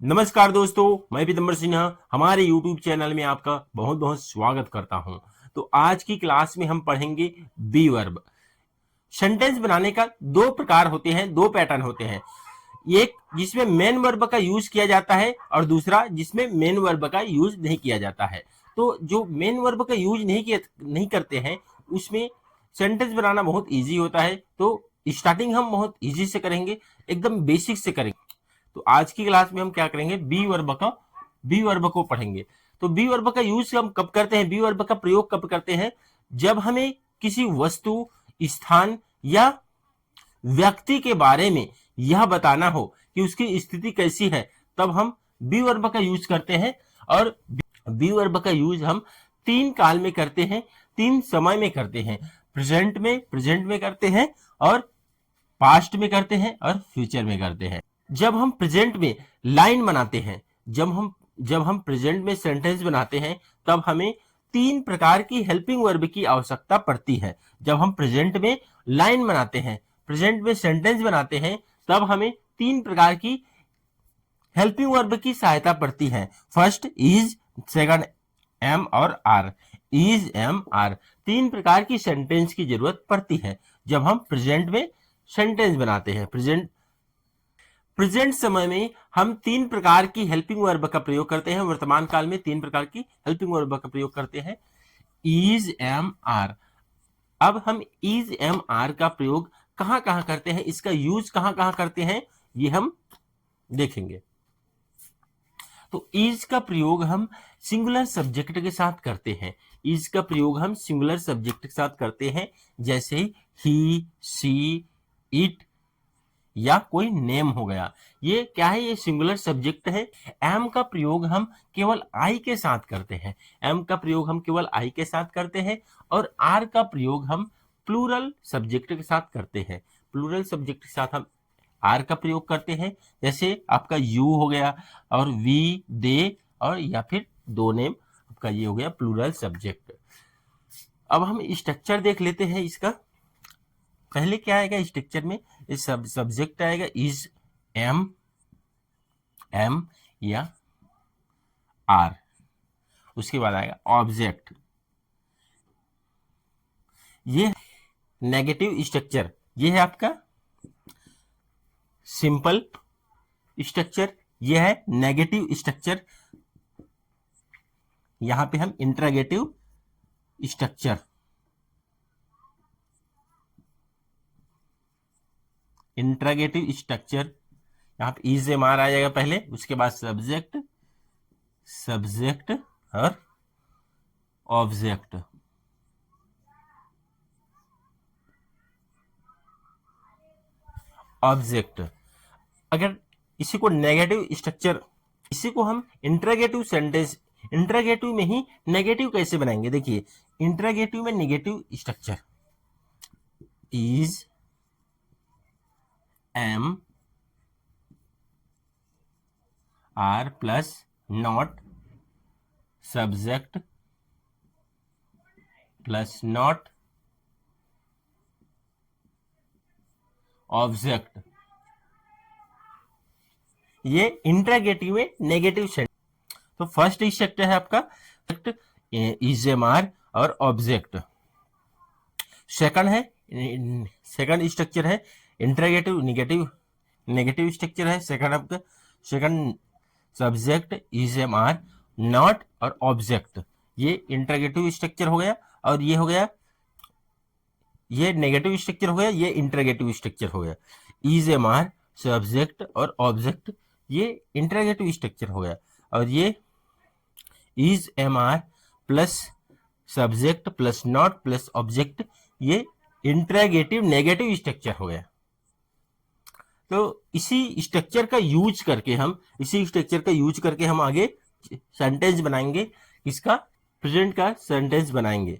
नमस्कार दोस्तों, मैं पीतम्बर सिन्हा हमारे YouTube चैनल में आपका बहुत बहुत स्वागत करता हूं। तो आज की क्लास में हम पढ़ेंगे बी वर्ब। सेंटेंस बनाने का दो प्रकार होते हैं, दो पैटर्न होते हैं। एक जिसमें मेन वर्ब का यूज किया जाता है और दूसरा जिसमें मेन वर्ब का यूज नहीं किया जाता है। तो जो मेन वर्ब का यूज नहीं करते हैं उसमें सेंटेंस बनाना बहुत ईजी होता है। तो स्टार्टिंग हम बहुत ईजी से करेंगे, एकदम बेसिक से करेंगे। तो आज की क्लास में हम क्या करेंगे, बी वर्ब को पढ़ेंगे। तो बी वर्ब का यूज हम कब करते हैं, बी वर्ब का प्रयोग कब करते हैं? जब हमें किसी वस्तु, स्थान या व्यक्ति के बारे में यह बताना हो कि उसकी स्थिति कैसी है, तब हम बी वर्ब का यूज करते हैं। और बी वर्ब का यूज हम तीन काल में करते हैं, तीन समय में करते हैं। प्रेजेंट में करते हैं, और पास्ट में करते हैं, और फ्यूचर में करते हैं। जब हम प्रेजेंट में लाइन बनाते हैं, जब हम प्रेजेंट में सेंटेंस बनाते हैं, तब हमें तीन प्रकार की हेल्पिंग वर्ब की आवश्यकता पड़ती है। जब हम प्रेजेंट में लाइन बनाते हैं, प्रेजेंट में सेंटेंस बनाते हैं, तब हमें तीन प्रकार की हेल्पिंग वर्ब की सहायता पड़ती है। फर्स्ट इज, सेकंड एम और आर। इज, एम, आर, तीन प्रकार की सेंटेंस की जरूरत पड़ती है जब हम प्रेजेंट में सेंटेंस बनाते हैं। प्रेजेंट समय में हम तीन प्रकार की हेल्पिंग वर्ब का प्रयोग करते हैं। वर्तमान काल में तीन प्रकार की हेल्पिंग वर्ब का प्रयोग करते हैं, इज, एम, आर। अब हम इज, एम, आर का प्रयोग कहां कहां करते हैं, इसका यूज कहां कहां करते हैं, ये हम देखेंगे। तो इज का प्रयोग हम सिंगुलर सब्जेक्ट के साथ करते हैं। इज का प्रयोग हम सिंगुलर सब्जेक्ट के साथ करते हैं, जैसे ही, सी, इट या कोई नेम हो गया। ये क्या है, ये सिंगुलर सब्जेक्ट है। एम का प्रयोग हम केवल आई के साथ करते हैं। एम का प्रयोग हम केवल आई के साथ करते हैं। और आर का प्रयोग हम प्लूरल सब्जेक्ट के साथ करते हैं। प्लूरल सब्जेक्ट के साथ हम आर का प्रयोग करते हैं, जैसे आपका यू हो गया, और वी, दे, और या फिर दो नेम, आपका ये हो गया प्लूरल सब्जेक्ट। अब हम स्ट्रक्चर देख लेते हैं इसका। पहले क्या आएगा स्ट्रक्चर में, इस सब्जेक्ट आएगा इज, एम, एम या आर। उसके बाद आएगा ऑब्जेक्ट। ये नेगेटिव स्ट्रक्चर, ये है आपका सिंपल स्ट्रक्चर, ये है नेगेटिव स्ट्रक्चर। यहां पे हम इंटरोगेटिव स्ट्रक्चर, इंटरोगेटिव स्ट्रक्चर, यहां पे इज, एम, आर आ जाएगा पहले, उसके बाद सब्जेक्ट, सब्जेक्ट और ऑब्जेक्ट। ऑब्जेक्ट, अगर इसी को नेगेटिव स्ट्रक्चर, इसी को हम इंटरोगेटिव सेंटेंस, इंटरोगेटिव में ही नेगेटिव कैसे बनाएंगे, देखिए इंटरोगेटिव में negative structure, is, am, are plus not, subject plus not, object. ये इंटरोगेटिव में नेगेटिव सेंटेंस। तो फर्स्ट स्ट्रक्चर है आपका इज, एम, आर और ऑब्जेक्ट। सेकंड है, सेकंड स्ट्रक्चर है इंटरोगेटिव नेगेटिव स्ट्रक्चर है। सेकंड आपका, second subject is, am, are, not और ऑब्जेक्ट। ये इंटरोगेटिव स्ट्रक्चर हो गया, और ये हो गया, ये नेगेटिव स्ट्रक्चर हो गया, ये इंटरोगेटिव स्ट्रक्चर हो गया। इज, एम, आर, सब्जेक्ट और ऑब्जेक्ट, ये इंटरोगेटिव स्ट्रक्चर हो गया। और ये is, am, are plus subject plus not plus object, ये इंटरोगेटिव नेगेटिव स्ट्रक्चर हो गया। तो इसी स्ट्रक्चर का यूज करके हम आगे सेंटेंस बनाएंगे। इसका प्रेजेंट का सेंटेंस बनाएंगे।